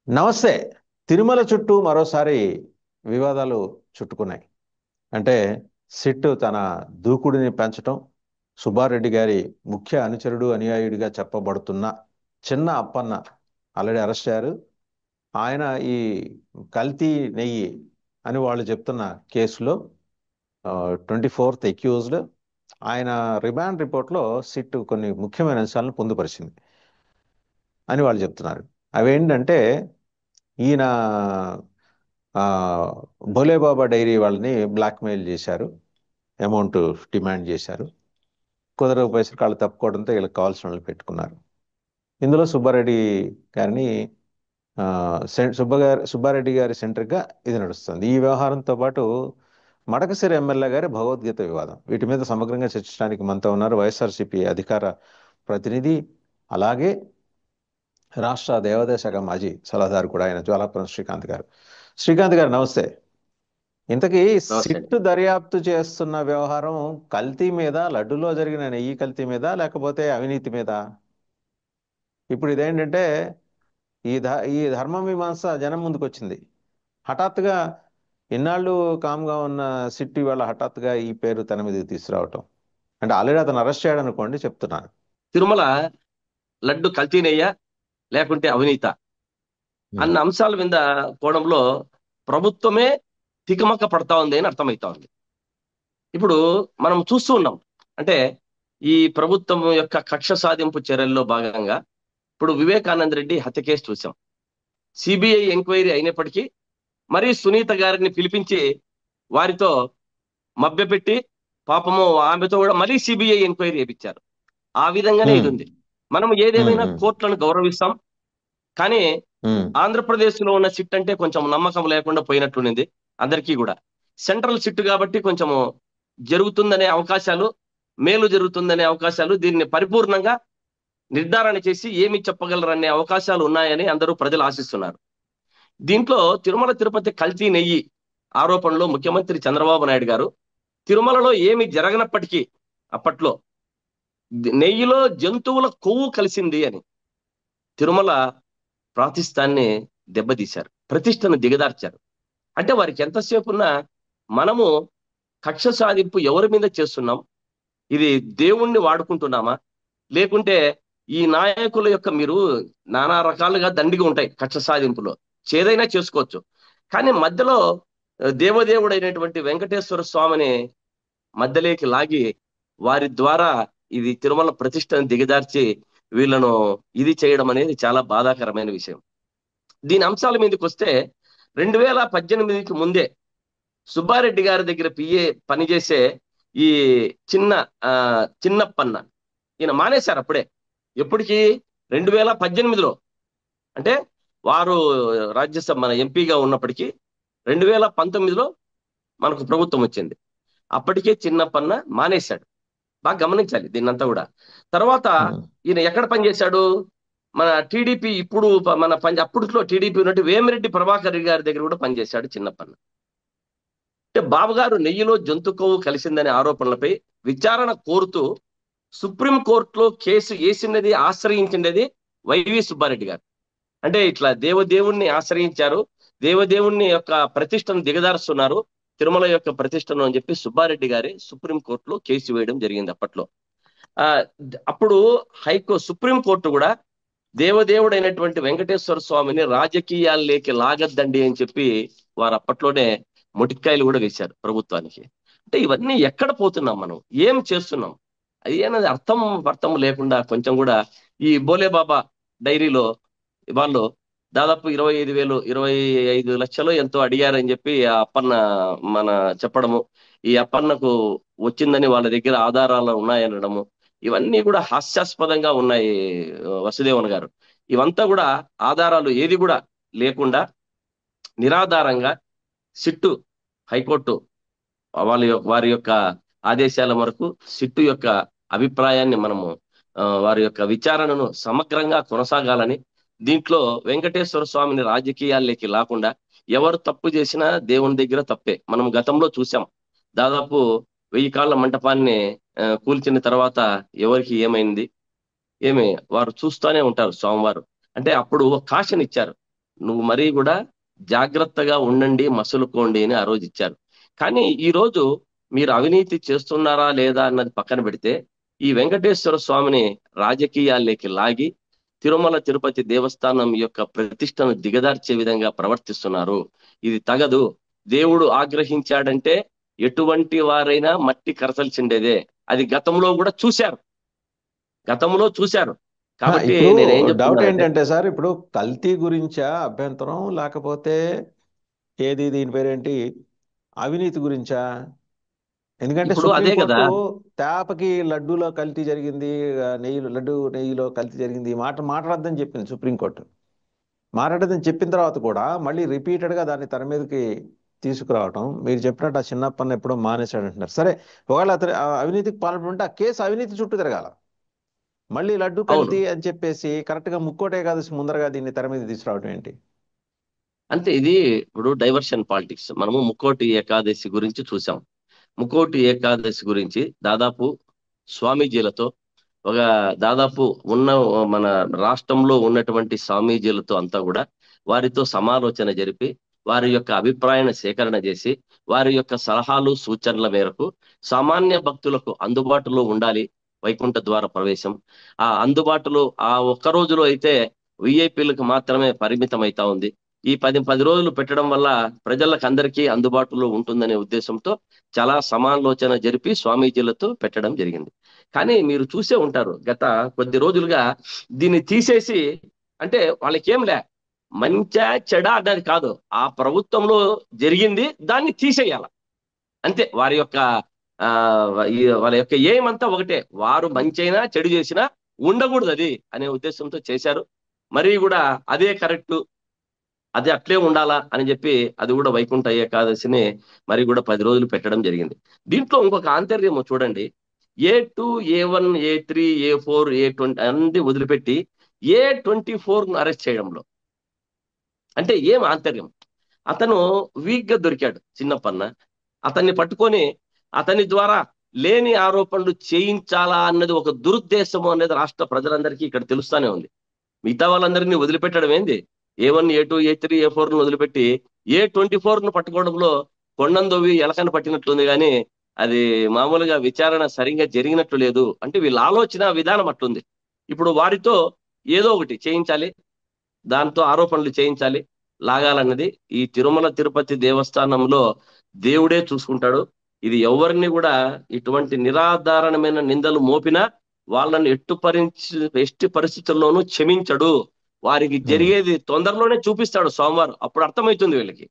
నమస్తే. తిరుమల చుట్టూ మరోసారి వివాదాలు చుట్టుకున్నాయి. అంటే సిట్ తన దూకుడిని పెంచటం, సుబ్బారెడ్డి గారి ముఖ్య అనుచరుడు అనుయాయుడిగా చెప్పబడుతున్న చిన్న అప్పన్న ఆల్రెడీ అరెస్ట్ అయ్యారు. ఆయన ఈ కల్తీ నెయ్యి అని వాళ్ళు చెప్తున్న కేసులో 24th అక్యూజ్డ్. ఆయన రిమాండ్ రిపోర్ట్లో సిట్ కొన్ని ముఖ్యమైన అంశాలను పొందుపరిచింది అని వాళ్ళు చెప్తున్నారు. అవేంటంటే ఈయన ఆ, భోలేబాబా డైరీ వాళ్ళని బ్లాక్మెయిల్ చేశారు, అమౌంట్ డిమాండ్ చేశారు. కుదరకపోయేసరికి వాళ్ళు తప్పుకోవడంతో వీళ్ళకి కావాల్సిన వాళ్ళు పెట్టుకున్నారు. ఇందులో సుబ్బారెడ్డి గారిని సుబ్బారెడ్డి గారి సెంటర్గా ఇది నడుస్తుంది. ఈ వ్యవహారంతో పాటు మడకశిర ఎమ్మెల్యే గారి భగవద్గీత వివాదం, వీటి మీద సమగ్రంగా చర్చించడానికి మనతో ఉన్నారు వైఎస్ఆర్సీపీ అధికార ప్రతినిధి, అలాగే రాష్ట్ర దేవాదాయ శాఖ మాజీ సలహాదారు కూడా ఆయన జ్వాలాపురం శ్రీకాంత్ గారు. శ్రీకాంత్ గారు నమస్తే. ఇంతకీ నమస్తే అండి. సిట్ దర్యాప్తు చేస్తున్న వ్యవహారం కల్తీ మీద, లడ్డులో జరిగిన నెయ్యి కల్తీ మీద, లేకపోతే అవినీతి మీద? ఇప్పుడు ఇదేంటంటే ఈ ధర్మ మీమాంస జనం ముందుకు వచ్చింది. హఠాత్తుగా ఇన్నాళ్ళు కామ్గా ఉన్న సిట్ ఇవాళ హఠాత్తుగా ఈ పేరు తన మీదకి తీసుకురావటం, అంటే ఆల్రెడీ అతను అరెస్ట్ చేయడం అనుకోండి, చెప్తున్నాను. తిరుమల లడ్డు కల్తీనయ్యా లేకుంటే అవినీత ఉమ్, అన్న అంశాల మీద కోణంలో ప్రభుత్వమే తికమక పడతా ఉంది అని అర్థమవుతా ఉంది. ఇప్పుడు మనం చూస్తూ ఉన్నాం. అంటే ఈ ప్రభుత్వం యొక్క కక్ష సాధింపు చర్యల్లో భాగంగా ఇప్పుడు వివేకానంద రెడ్డి హత్య కేసు చూసాం. సిబిఐ ఎంక్వైరీ అయినప్పటికీ మరీ సునీత గారిని పిలిపించి వారితో మభ్యపెట్టి పాపము ఆమెతో కూడా మరీ సిబిఐ ఎంక్వైరీ చేయించారు. ఆ విధంగానే ఉమ్, ఇది ఉంది. మనం ఉమ్, ఏదేమైనా ఉమ్, కోర్టులను గౌరవిస్తాం. కానీ ఉమ్, ఆంధ్రప్రదేశ్ లో ఉన్న సిట్ అంటే కొంచెం నమ్మకం లేకుండా పోయినట్లుంది అందరికీ కూడా. సెంట్రల్ సిట్ కాబట్టి కొంచెము జరుగుతుందనే అవకాశాలు, మేలు జరుగుతుందనే అవకాశాలు, దీన్ని పరిపూర్ణంగా నిర్ధారణ చేసి ఏమి చెప్పగలరనే అవకాశాలు ఉన్నాయని అందరూ ప్రజలు ఆశిస్తున్నారు. దీంట్లో తిరుమల తిరుపతి కల్తీ నెయ్యి ఆరోపణలో ముఖ్యమంత్రి చంద్రబాబు నాయుడు గారు తిరుమలలో ఏమి జరగనప్పటికీ అప్పట్లో నెయ్యిలో జంతువుల కొవ్వు కలిసింది అని తిరుమల ప్రాతిష్ఠాన్ని దెబ్బతీశారు, ప్రతిష్టను దిగదార్చారు. అంటే వారికి ఎంతసేపు ఉన్నా మనము కక్ష సాధింపు ఎవరి మీద చేస్తున్నాం, ఇది దేవుణ్ణి వాడుకుంటున్నామా, లేకుంటే ఈ నాయకుల యొక్క మీరు నానా రకాలుగా దండిగా ఉంటాయి కక్ష సాధింపులో, ఏదైనా చేసుకోవచ్చు. కానీ మధ్యలో దేవదేవుడైనటువంటి వెంకటేశ్వర స్వామిని మధ్యలోకి లాగి వారి ద్వారా ఇది తిరుమల ప్రతిష్టను దిగదార్చి వీళ్ళను ఇది చేయడం అనేది చాలా బాధాకరమైన విషయం. దీని అంశాల మీదకి వస్తే 2018కి ముందే సుబ్బారెడ్డి గారి దగ్గర పిఏ పనిచేసే ఈ చిన్న ఆ చిన్నప్పన్న ఈయన మానేశారు అప్పుడే. ఎప్పటికి? 2018లో. అంటే వారు రాజ్యసభ మన ఎంపీగా ఉన్నప్పటికీ 2019లో మనకు ప్రభుత్వం వచ్చింది. అప్పటికే చిన్నప్పన్న మానేశాడు. బాగా గమనించాలి దీన్నంతా కూడా. తర్వాత ఉమ్. ఈయన ఎక్కడ పనిచేశాడు? మన టీడీపీ ఇప్పుడు మన అప్పట్లో టీడీపీ ఉన్నట్టు వేమిరెడ్డి ప్రభాకర్ రెడ్డి గారి దగ్గర కూడా పనిచేశాడు చిన్నప్పన్న. అంటే బాబు గారు నెయ్యిలో జంతు కొవ్వు కలిసిందనే ఆరోపణలపై విచారణ కోరుతూ సుప్రీంకోర్టులో కేసు వేసినది, ఆశ్రయించినది వైవి సుబ్బారెడ్డి గారు. అంటే ఇట్లా దేవదేవుణ్ణి ఆశ్రయించారు, దేవదేవుణ్ణి యొక్క ప్రతిష్టను దిగదారుస్తున్నారు, తిరుమల యొక్క ప్రతిష్టను అని చెప్పి సుబ్బారెడ్డి గారి సుప్రీంకోర్టులో కేసు వేయడం జరిగింది అప్పట్లో. ఆ అప్పుడు సుప్రీంకోర్టు కూడా దేవదేవుడైనటువంటి వెంకటేశ్వర స్వామిని రాజకీయాల్లోకి లాగద్దండి అని చెప్పి వారు అప్పట్లోనే మొటిక్కాయలు కూడా వేశారు ప్రభుత్వానికి. అంటే ఇవన్నీ ఎక్కడ పోతున్నాం, మనం ఏం చేస్తున్నాం, అది అనేది అర్థం లేకుండా కొంచెం కూడా ఈ బోలేబాబా డైరీలో వాళ్ళు దాదాపు 25,000 25 లక్షలు ఎంతో అడిగారని చెప్పి ఆ అప్పన్న మన చెప్పడము, ఈ అప్పన్నకు వచ్చిందని వాళ్ళ దగ్గర ఆధారాలు ఉన్నాయనడము, ఇవన్నీ కూడా హాస్యాస్పదంగా ఉన్నాయి. వసుదేవన్ గారు, ఇవంతా కూడా ఆధారాలు ఏది కూడా లేకుండా నిరాధారంగా సిట్టు, హైకోర్టు వారి యొక్క ఆదేశాల వరకు సిట్టు యొక్క అభిప్రాయాన్ని మనము వారి యొక్క విచారణను సమగ్రంగా కొనసాగాలని, దీంట్లో వెంకటేశ్వర స్వామిని రాజకీయాల్లోకి లాకుండా ఎవరు తప్పు చేసినా దేవుని దగ్గర తప్పే. మనం గతంలో చూసాం, దాదాపు 1000 కాళ్ళ మంటపాన్ని కూల్చిన తర్వాత ఎవరికి ఏమైంది, వారు చూస్తూనే ఉంటారు స్వామివారు. అంటే అప్పుడు ఒక కాషన్ ఇచ్చారు, నువ్వు మరీ కూడా జాగ్రత్తగా ఉండండి, మసులుకోండి అని ఆ రోజు ఇచ్చారు. కానీ ఈ రోజు మీరు అవినీతి చేస్తున్నారా లేదా అన్నది పక్కన పెడితే, ఈ వెంకటేశ్వర స్వామిని రాజకీయాల్లోకి లాగి తిరుమల తిరుపతి దేవస్థానం యొక్క ప్రతిష్టను దిగదార్చే విధంగా ప్రవర్తిస్తున్నారు. ఇది తగదు. దేవుడు ఆగ్రహించాడంటే ఎటువంటి వారైనా మట్టి కరచల్సిండేదే. అది గతంలో చూశారు. కాబట్టి ఇప్పుడు నేనేం డౌట్ చెప్తున్నానంటే, ఏంటంటే సార్, ఇప్పుడు కల్తీ గురించా అభ్యంతరం, లేకపోతే ఏది దీని పేరేంటి, అవినీతి గురించా? ఎందుకంటే ఇప్పుడు అదే కదా. సుప్రీంకోర్టు తేపకి లడ్డూలో కల్తీ జరిగింది, నెయ్యిలో కల్తీ జరిగింది, ఈ మాట మాట్లాడద్దని చెప్పింది సుప్రీంకోర్టు. మాట్లాడదని చెప్పిన తర్వాత కూడా మళ్ళీ రిపీటెడ్గా దాన్ని తెర మీదకి తీసుకురావటం, మీరు చెప్పినట్టు ఆ చిన్నప్పని ఎప్పుడో మానేశాడు అంటున్నారు. సరే, ఒకవేళ అతను అవినీతికి పాల్పడుంటే ఆ కేసు అవినీతి చుట్టూ తిరగాల. మళ్ళీ లడ్డు అవును. కల్తీ అని చెప్పేసి కరెక్ట్గా ముక్కోటే ఏకాదశి ముందరగా దీన్ని తెర మీద తీసుకురావడం ఏంటి? అంటే ఇది ఇప్పుడు డైవర్షన్ పాలిటిక్స్. మనము ముక్కోటి ఏకాదశి గురించి చూసాం. ముక్కోటి ఏకాదశి గురించి దాదాపు స్వామీజీలతో ఒక దాదాపు ఉన్న మన రాష్ట్రంలో ఉన్నటువంటి స్వామీజీలతో అంతా కూడా వారితో సమాలోచన జరిపి వారి యొక్క అభిప్రాయాన్ని సేకరణ చేసి వారి యొక్క సలహాలు సూచనల మేరకు సామాన్య భక్తులకు అందుబాటులో ఉండాలి వైకుంఠ ద్వార ప్రవేశం. ఆ అందుబాటులో ఆ ఒక్క రోజులో అయితే విఐపీలకు మాత్రమే పరిమితం అవుతా ఉంది. ఈ 10 రోజులు పెట్టడం వల్ల ప్రజలకు అందరికీ అందుబాటులో ఉంటుందనే ఉద్దేశంతో చాలా సమాలోచన జరిపి స్వామీజీలతో పెట్టడం జరిగింది. కానీ మీరు చూసే ఉంటారు గత కొద్ది రోజులుగా దీన్ని తీసేసి, అంటే వాళ్ళకేం లే, మంచా చెడా అన్నది కాదు, ఆ ప్రభుత్వంలో జరిగింది దాన్ని తీసేయాల అంతే. వారి యొక్క ఆ వాళ్ళ యొక్క ఎయిమ్ అంతా ఒకటే, వారు మంచైనా చెడు చేసినా ఉండకూడదు అది అనే ఉద్దేశంతో చేశారు. మరి కూడా అదే కరెక్ట్, అది అట్లే ఉండాలా అని చెప్పి అది కూడా వైకుంఠ ఏకాదశిని మరి కూడా 10 రోజులు పెట్టడం జరిగింది. దీంట్లో ఇంకొక ఆంతర్యం చూడండి. A2, A1, A3, A4, A20 అన్ని వదిలిపెట్టి A24 అరెస్ట్ చేయడంలో అంటే ఏం ఆంతర్యం? అతను వీక్ గా దొరికాడు చిన్నప్పన్న. అతన్ని పట్టుకొని అతని ద్వారా లేని ఆరోపణలు చేయించాలా అన్నది ఒక దురుద్దేశము అనేది రాష్ట్ర ప్రజలందరికీ ఇక్కడ తెలుస్తానే ఉంది. మిగతా వాళ్ళందరినీ వదిలిపెట్టడం ఏంది? A1, A2, A3, A4 వదిలిపెట్టి A24 పట్టుకోవడంలో కొండందోవి ఎలకన పట్టినట్లుంది కానీ అది మామూలుగా విచారణ సరిగ్గా జరిగినట్లు లేదు. అంటే వీళ్ళ ఆలోచన విధానం అట్లుంది. ఇప్పుడు వారితో ఏదో ఒకటి చేయించాలి, దాంతో ఆరోపణలు చేయించాలి, లాగాలన్నది ఈ తిరుమల తిరుపతి దేవస్థానంలో దేవుడే చూసుకుంటాడు. ఇది ఎవరిని కూడా ఇటువంటి నిరాధారణమైన నిందలు మోపినా వాళ్ళని ఎట్టి పరిస్థితుల్లోనూ క్షమించడు. వారికి జరిగేది తొందరలోనే చూపిస్తాడు సోమవారం, అప్పుడు అర్థమవుతుంది వీళ్ళకి.